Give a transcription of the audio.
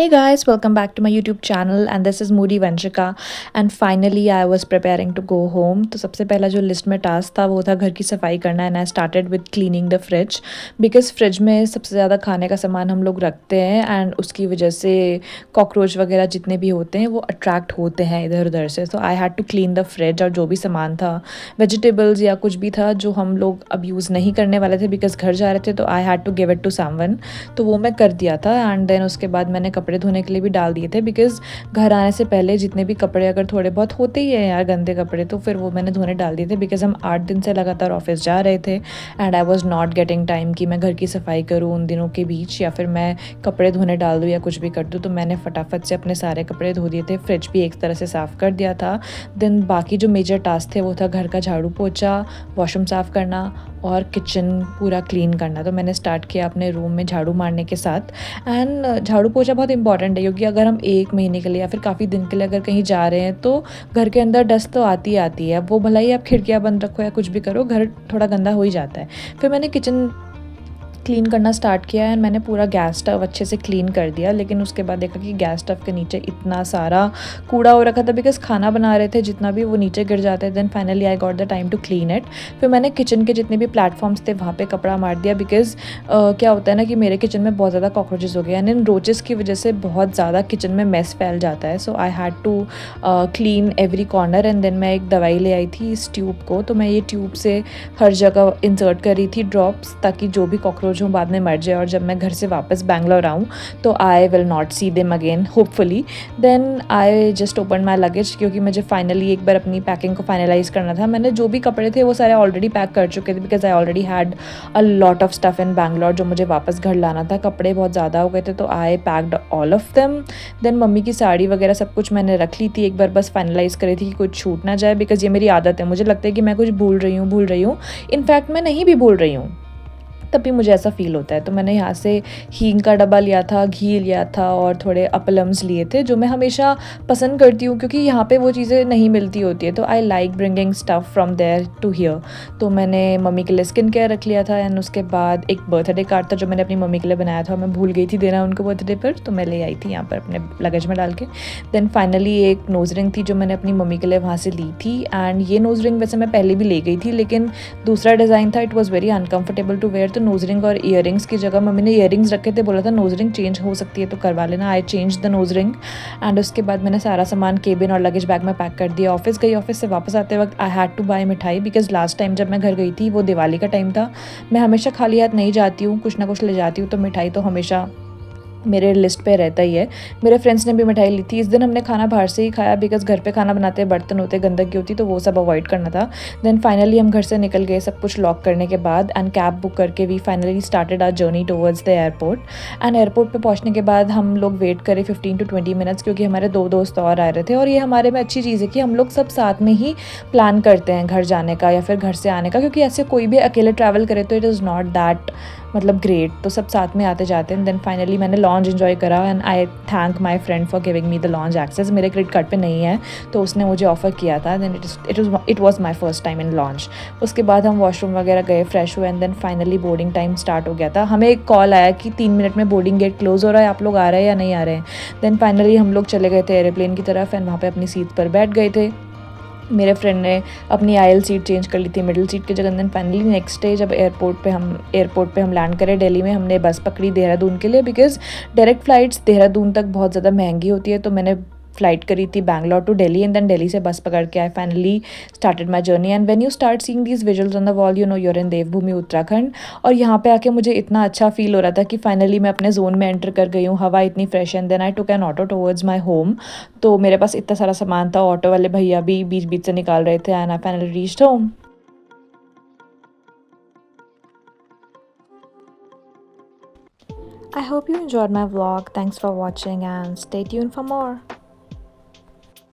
Hey guys, welcome back to my YouTube channel and this is Moody Vanshika and finally I was preparing to go home. तो सबसे पहला जो list में task था वो था घर की सफाई करना and I started with cleaning the fridge because fridge में सबसे ज़्यादा खाने का सामान हम लोग रखते हैं एंड उसकी वजह से कॉकरोच वगैरह जितने भी होते हैं वो अट्रैक्ट होते हैं इधर उधर से. So I had to clean the fridge और जो भी सामान था वेजिटेबल्स या कुछ भी था जो हम लोग अब यूज़ नहीं करने वाले थे बिकॉज घर जा रहे थे तो I had to give it to someone. तो वो मैं कर दिया था एंड देन उसके बाद मैंने कपड़े धोने के लिए भी डाल दिए थे बिकॉज़ घर आने से पहले जितने भी कपड़े अगर थोड़े बहुत होते ही हैं यार गंदे कपड़े तो फिर वो मैंने धोने डाल दिए थे बिकॉज़ हम 8 दिन से लगातार ऑफिस जा रहे थे and I was not getting time कि मैं घर की सफाई करूँ उन दिनों के बीच या फिर मैं कपड़े धोने डाल दूँ या कुछ भी कर दूँ. तो मैंने फटाफट से अपने सारे कपड़े धो दिए थे, फ्रिज भी एक तरह से साफ़ कर दिया था. देन बाकी जो मेजर टास्क थे वो था घर का झाड़ू पोछा, वॉशरूम साफ़ करना और किचन पूरा क्लीन करना. तो मैंने स्टार्ट किया अपने रूम में झाड़ू मारने के साथ एंड झाड़ू पोछा बहुत इंपॉर्टेंट है क्योंकि अगर हम 1 महीने के लिए या फिर काफ़ी दिन के लिए अगर कहीं जा रहे हैं तो घर के अंदर डस्ट तो आती आती है. वो भला ही आप खिड़कियाँ बंद रखो या कुछ भी करो, घर थोड़ा गंदा हो ही जाता है. फिर मैंने किचन क्लीन करना स्टार्ट किया एंड मैंने पूरा गैस स्टव अच्छे से क्लीन कर दिया. लेकिन उसके बाद देखा कि गैस स्टव के नीचे इतना सारा कूड़ा हो रखा था बिकॉज खाना बना रहे थे, जितना भी वो नीचे गिर जाते. Then finally I got the time to clean it. फिर मैंने किचन के जितने भी प्लेटफॉर्म्स थे वहाँ पे कपड़ा मार दिया बिकॉज क्या होता है ना कि मेरे किचन में बहुत ज़्यादा कॉकरोचेस हो गए एंड इन रोचेस की वजह से बहुत ज़्यादा किचन में मेस फैल जाता है. So I had to clean every corner and then मैं एक दवाई ले आई थी इस ट्यूब को. तो मैं ये ट्यूब से हर जगह इंसर्ट कर रही थी ड्रॉप्स ताकि जो भी कॉकरोच हो बाद में मर जाए और जब मैं घर से वापस बैंगलोर आऊँ तो I will not see them again hopefully. Then I just open my luggage क्योंकि मुझे फाइनली एक बार अपनी पैकिंग को फाइनलाइज करना था. मैंने जो भी कपड़े थे वो सारे ऑलरेडी पैक कर चुके थे because I already had a lot of stuff in Bangalore जो मुझे वापस घर लाना था. कपड़े बहुत ज़्यादा हो गए थे तो I packed all of them. Then mummy की साड़ी वगैरह सब कुछ मैंने रख ली थी, एक बार बस फाइनलाइज करी थी कि कुछ छूट ना जाए बिकॉज ये मेरी आदत है. मुझे लगता है कि मैं कुछ भूल रही हूँ. इनफैक्ट मैं नहीं भी भूल रही हूँ तब भी मुझे ऐसा फ़ील होता है. तो मैंने यहाँ से हींग का डब्बा लिया था, घी लिया था और थोड़े अपलम्स लिए थे जो मैं हमेशा पसंद करती हूँ क्योंकि यहाँ पे वो चीज़ें नहीं मिलती होती है. तो I like bringing stuff from there to here. तो मैंने मम्मी के लिए स्किन केयर रख लिया था एंड उसके बाद एक बर्थडे कार्ड था जो मैंने अपनी मम्मी के लिए बनाया था, मैं भूल गई थी देना उनको बर्थडे पर, तो मैं ले आई थी यहाँ पर अपने लगेज में डाल के. देन फाइनली एक नोज़ रिंग थी जो मैंने अपनी मम्मी के लिए वहाँ से ली थी एंड ये नोज़ रिंग वैसे मैं पहले भी ले गई थी लेकिन दूसरा डिज़ाइन था. It was very uncomfortable to wear. तो नोज़ रिंग और ईयरिंग्स की जगह मम्मी ने ईयरिंग्स रखे थे, बोला था नोज़ रिंग चेंज हो सकती है तो करवा लेना. I change the nose ring and उसके बाद मैंने सारा सामान केबिन और लगेज बैग में पैक कर दिया. ऑफिस गई, ऑफिस से वापस आते वक्त आई हैड टू बाय मिठाई बिकॉज लास्ट टाइम जब मैं घर गई थी वो दिवाली का टाइम था. मैं हमेशा खाली हाथ नहीं जाती हूँ, कुछ ना कुछ ले जाती हूँ. तो मिठाई तो हमेशा मेरे लिस्ट पे रहता ही है. मेरे फ्रेंड्स ने भी मिठाई ली थी. इस दिन हमने खाना बाहर से ही खाया बिकॉज घर पे खाना बनाते बर्तन होते गंदगी होती तो वो सब अवॉइड करना था. देन फाइनली हम घर से निकल गए सब कुछ लॉक करने के बाद एंड कैब बुक करके we finally started our journey towards the airport. And airport पे पहुंचने के बाद हम लोग वेट करें 15 to 20 मिनट्स क्योंकि हमारे 2 दोस्त और आ रहे थे. और ये हमारे में अच्छी चीज़ है कि हम लोग सब साथ में ही प्लान करते हैं घर जाने का या फिर घर से आने का क्योंकि ऐसे कोई भी अकेले ट्रैवल करे तो इट इज़ नॉट दैट मतलब ग्रेट. तो सब साथ में आते जाते हैं. देन फाइनली मैंने लॉन्च एंजॉय करा and I thank my friend for giving me the lounge access. मेरे क्रेडिट कार्ड पे नहीं है तो उसने मुझे ऑफ़र किया था. Then it was my first time in lounge. उसके बाद हम वॉशरूम वगैरह गए, फ्रेश हुए and then finally boarding time start हो गया था. हमें एक कॉल आया कि 3 मिनट में बोर्डिंग गेट क्लोज़ हो रहा है, आप लोग आ रहे हैं या नहीं आ रहे हैं. देन फाइनली हम लोग चले गए थे एरोप्लेन की तरफ एंड वहाँ पर अपनी सीट पर बैठ गए थे. मेरे फ्रेंड ने अपनी आयल सीट चेंज कर ली थी मिडिल सीट की जगह. देन फाइनली नेक्स्ट डे जब एयरपोर्ट पे हम लैंड करें दिल्ली में, हमने बस पकड़ी देहरादून के लिए बिकॉज डायरेक्ट फ़्लाइट्स देहरादून तक बहुत ज़्यादा महंगी होती है. तो मैंने फ़्लाइट करी थी Bangalore to Delhi and then Delhi से बस पकड़ के आई finally started my journey. And when you start seeing these visuals on the wall you know you're in Devbhoomi Uttarakhand. और यहाँ पे आके मुझे इतना अच्छा फील हो रहा था कि फाइनली मैं अपने जोन में एंटर कर गई हूँ. हवा इतनी fresh and then I took an auto towards my home. तो मेरे पास इतना सारा सामान था, ऑटो वाले भैया भी बीच बीच से निकाल रहे थे and I finally reached home. I hope you enjoyed my vlog. Thanks for watching and stay tuned for more.